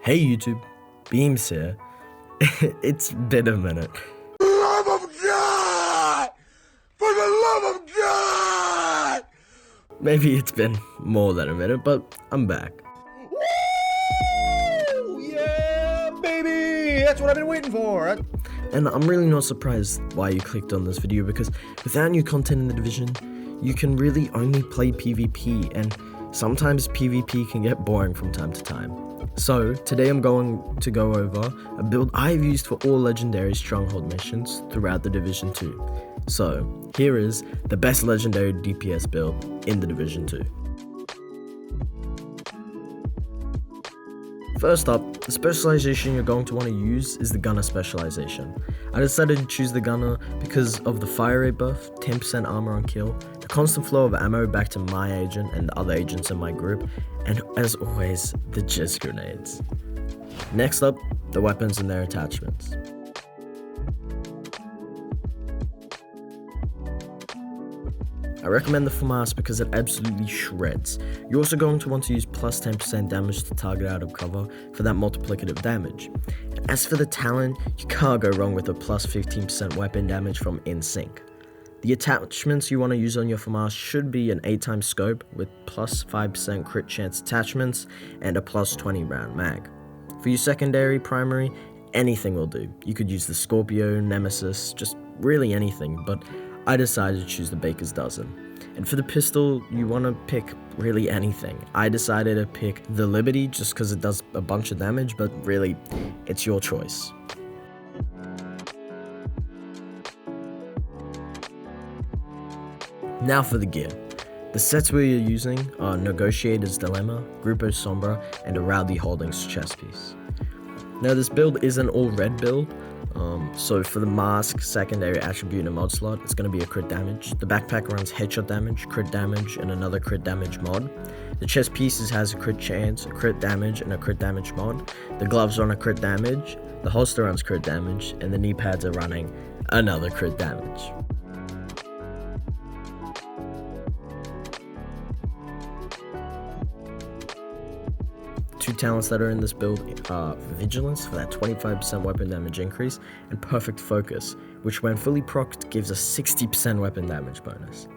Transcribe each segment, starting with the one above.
Hey YouTube, Beamz here. It's been a minute. For the love of God! For the love of God! Maybe it's been more than a minute, but I'm back. Woo! Yeah, baby! That's what I've been waiting for. And I'm really not surprised why you clicked on this video, because without new content in the division, you can really only play PvP, and sometimes PvP can get boring from time to time. So today I'm going to go over a build I've used for all legendary stronghold missions throughout the Division 2. So here is the best legendary DPS build in the Division 2. First up, the specialization you're going to want to use is the gunner specialization. I decided to choose the gunner because of the fire rate buff, 10% armor on kill, the constant flow of ammo back to my agent and the other agents in my group, and as always, the jizz grenades. Next up, the weapons and their attachments. I recommend the FAMAS because it absolutely shreds. You're also going to want to use plus 10% damage to target out of cover for that multiplicative damage. And as for the talent, you can't go wrong with a plus 15% weapon damage from InSync. The attachments you want to use on your FAMAS should be an 8x scope with plus 5% crit chance attachments and a plus 20 round mag. For your secondary, primary, anything will do. You could use the Scorpio, Nemesis, just really anything, but I decided to choose the Baker's Dozen. And for the pistol, you want to pick really anything. I decided to pick the Liberty just because it does a bunch of damage, but really, it's your choice. Now for the gear. The sets we are using are Negotiator's Dilemma, Grupo Sombra, and a Rowdy Holdings chest piece. Now this build is an all red build, so for the mask, secondary attribute, and mod slot, it's going to be a crit damage. The backpack runs headshot damage, crit damage, and another crit damage mod. The chest pieces has a crit chance, a crit damage, and a crit damage mod. The gloves run a crit damage, the holster runs crit damage, and the knee pads are running another crit damage. Two talents that are in this build are Vigilance for that 25% weapon damage increase, and Perfect Focus, which when fully procced gives a 60% weapon damage bonus.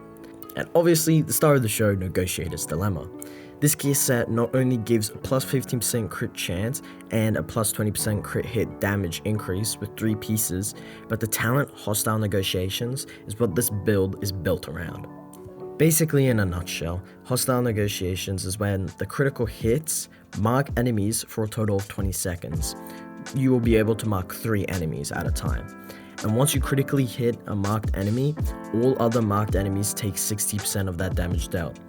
And obviously the star of the show, Negotiator's Dilemma. This gear set not only gives a plus 15% crit chance and a plus 20% crit hit damage increase with 3 pieces, but the talent Hostile Negotiations is what this build is built around. Basically, in a nutshell, Hostile Negotiations is when the critical hits mark enemies for a total of 20 seconds. You will be able to mark 3 enemies at a time. And once you critically hit a marked enemy, all other marked enemies take 60% of that damage dealt.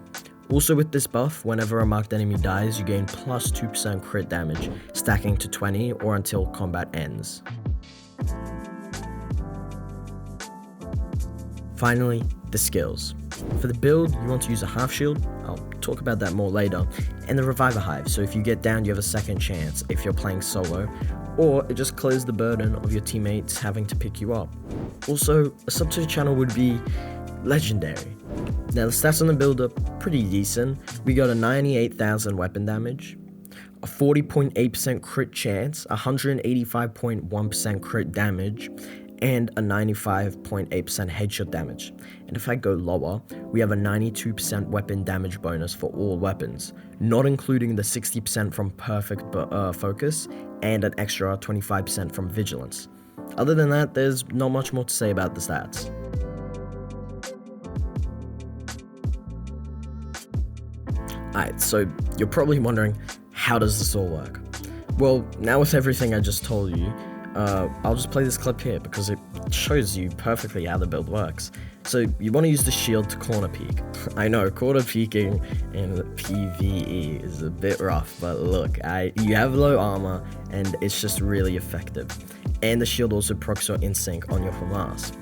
Also with this buff, whenever a marked enemy dies, you gain plus 2% crit damage, stacking to 20 or until combat ends. Finally, the skills. For the build, you want to use a half shield, I'll talk about that more later, and the Reviver Hive, so if you get down you have a second chance if you're playing solo, or it just clears the burden of your teammates having to pick you up. Also, a sub to the channel would be Legendary. Now the stats on the build are pretty decent. We got a 98,000 weapon damage, a 40.8% crit chance, 185.1% crit damage, and a 95.8% headshot damage. And if I go lower, we have a 92% weapon damage bonus for all weapons, not including the 60% from Perfect Focus and an extra 25% from Vigilance. Other than that, there's not much more to say about the stats. Alright, so you're probably wondering, how does this all work? Well, now with everything I just told you, I'll just play this clip here because it shows you perfectly how the build works. So you want to use the shield to corner peek. I know, corner peeking in PvE is a bit rough, but look, you have low armor and it's just really effective. And the shield also procs your InSync on your FAMAS.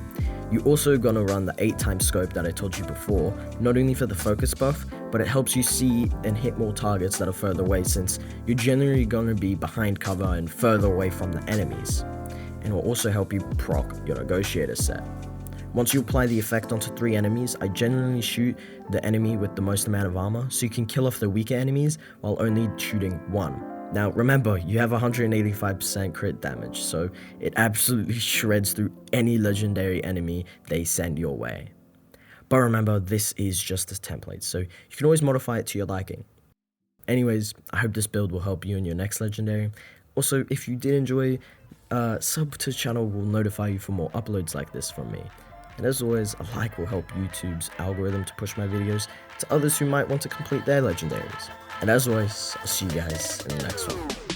You're also going to run the 8x scope that I told you before, not only for the focus buff, but it helps you see and hit more targets that are further away, since you're generally going to be behind cover and further away from the enemies. And will also help you proc your Negotiator set. Once you apply the effect onto 3 enemies, I generally shoot the enemy with the most amount of armor, so you can kill off the weaker enemies while only shooting 1. Now remember, you have 185% crit damage, so it absolutely shreds through any legendary enemy they send your way. But remember, this is just a template, so you can always modify it to your liking. Anyways, I hope this build will help you in your next legendary. Also, if you did enjoy, sub to the channel will notify you for more uploads like this from me. And as always, a like will help YouTube's algorithm to push my videos to others who might want to complete their legendaries. And as always, I'll see you guys in the next one.